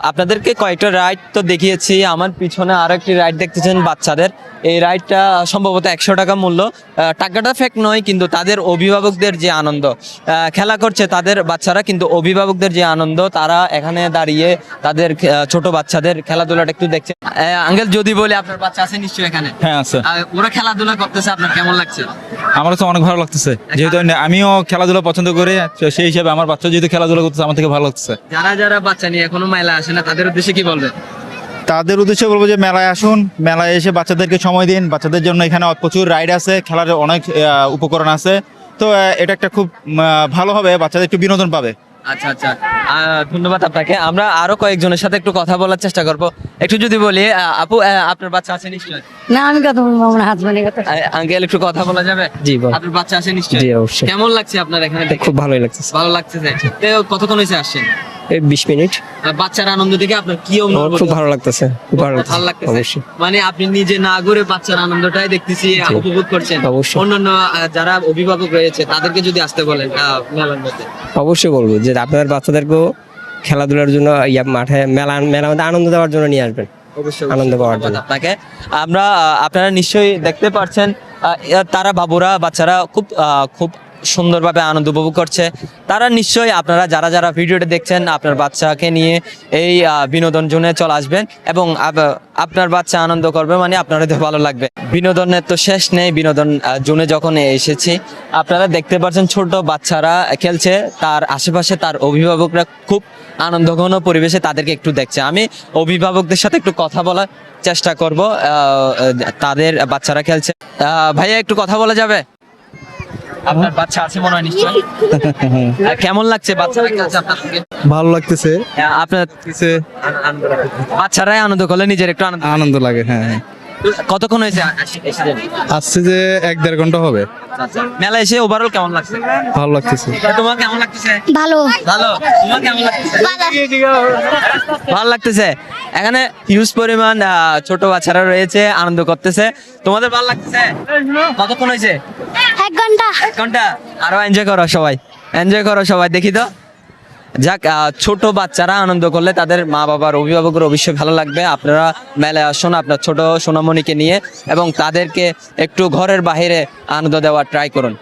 আপনাদেরকে কয়েকটা রাইড তো দেখিয়েছি, আমার পিছনে আরো একটি রাইড দেখতেছেন বাচ্চাদের। এই রাইডটা সম্ভবত 100 টাকা মূল্য। টাকাটা ফেক নয়, কিন্তু তাদের অভিভাবকদের যে আনন্দ, খেলা করছে তাদের বাচ্চারা, কিন্তু অভিভাবকদের যে আনন্দ, তারা এখানে দাঁড়িয়ে তাদের ছোট বাচ্চাদের খেলাধুলাটা একটু দেখছে। আঙ্কেল, যদি বলি আপনার বাচ্চা আছে নিশ্চয়ই এখানে? হ্যাঁ আছে। ওরা খেলাধুলা করতেছে, আপনার কেমন লাগছে? আমার তো অনেক ভালো লাগতেছে, যেহেতু আমিও খেলাধুলা পছন্দ করি, তো সেই হিসাবে আমার বাচ্চা যেহেতু খেলাধুলা করতেছে আমার থেকে ভালো লাগতেছে। যারা যারা বাচ্চা নিয়ে এখনো মেলা আসে না, তাদের উদ্দেশ্যে কি বলবেন? তাদের উদ্দেশ্যে বলবো যে মেলায় আসুন, মেলায় এসে বাচ্চাদেরকে সময় দিন। বাচ্চাদের জন্য এখানে প্রচুর রাইড আছে, খেলার অনেক উপকরণ আছে, তো এটা একটা খুব ভালো হবে, বাচ্চাদের একটু বিনোদন পাবে। আচ্ছা আচ্ছা, ধন্যবাদ আপনাকে। আমরা আরো কয়েকজনের সাথে একটু কথা বলার চেষ্টা করব। একটু যদি বলি, আপু, আপনার বাচ্চা আছে নিশ্চয়ই? না, আমি কথা বলবো, আমার হাজবেন্ডের কথা। আঙ্কেল, একটু কথা বলা যাবে? জি বল। আপনার বাচ্চা আছে নিশ্চয়ই? জি অবশ্যই। কেমন লাগছে আপনার এখানে দেখে? খুব ভালোই লাগতেছে। ভালো লাগতেছে। তো কতক্ষণ হয়েছে আসছেন? এই 20 মিনিট। বাচ্চার আনন্দ দেখে আপনার কি আমার অনুভব? খুব ভালো লাগতেছে, খুব ভালো ভালো লাগতেছে লাগতেছে অবশ্যই। মানে আপনি নিজে না ঘুরে বাচ্চার আনন্দটাই দেখতেছি, উপভোগ করছেন। অবশ্যই। অন্যান্য যারা অভিভাবক রয়েছে তাদেরকে যদি আসতে বলেন মেলার মধ্যে? অবশ্যই বলবো যে আপনার বাচ্চাদেরকেও খেলাধুলার জন্য মাঠে মেলার মধ্যে আনন্দ দেওয়ার জন্য নিয়ে আসবেন, আনন্দ পাওয়ার জন্য। আপনাকে আমরা আপনারা নিশ্চয়ই দেখতে পাচ্ছেন, তারা বাবুরা, বাচ্চারা খুব খুব সুন্দরভাবে আনন্দ উপভোগ করছে। তারা নিশ্চয়ই, আপনারা যারা যারা ভিডিওটা দেখছেন, আপনার বাচ্চাকে নিয়ে এই বিনোদন জোনে চলে আসবেন এবং আপনার বাচ্চা আনন্দ করবে, মানে আপনারও ভালো লাগবে। বিনোদনের তো শেষ নেই। বিনোদন জোনে যখন এসেছি, আপনারা দেখতে পাচ্ছেন ছোট বাচ্চারা খেলছে, তার আশেপাশে তার অভিভাবকরা খুব আনন্দঘন পরিবেশে তাদেরকে একটু দেখছে। আমি অভিভাবকদের সাথে একটু কথা বলার চেষ্টা করব। তাদের বাচ্চারা খেলছে। ভাইয়া, একটু কথা বলা যাবে? আপনার বাচ্চা আছে মনে হয় নিশ্চয়ই? কেমন লাগছে বাচ্চারা খেলছে আপনার সঙ্গে? ভালো লাগতেছে, আপনার বাচ্চারাই আনন্দ করলে নিজের একটু আনন্দ লাগে। হ্যাঁ, কতক্ষণ হয়েছে এসেছেন? আসছে যে 1-1.5 ঘন্টা হবে। মেলা এসে ওভারঅল কেমন লাগছে? ভালো লাগতেছে। তোমার কেমন লাগতেছে? ভালো। ভালো। তোমার কেমন লাগতেছে? ভালো লাগতেছে। এখানে হিউজ পরিমাণ ছোট বাচ্চারা রয়েছে, আনন্দ করতেছে। তোমাদের ভালো লাগতেছে? কতক্ষণ হয়েছে? 1 ঘন্টা। 1 ঘন্টা। আরো এনজয় করো সবাই, এনজয় করো সবাই। দেখি তো, যাক, ছোট বাচ্চারা আনন্দ করলে তাদের মা বাবার, অভিভাবকের অবশ্যই ভালো লাগবে। আপনারা মেলায় আসুন আপনার ছোট সোনামণিকে নিয়ে এবং তাদেরকে একটু ঘরের বাইরে আনন্দ দেওয়ার ট্রাই করুন।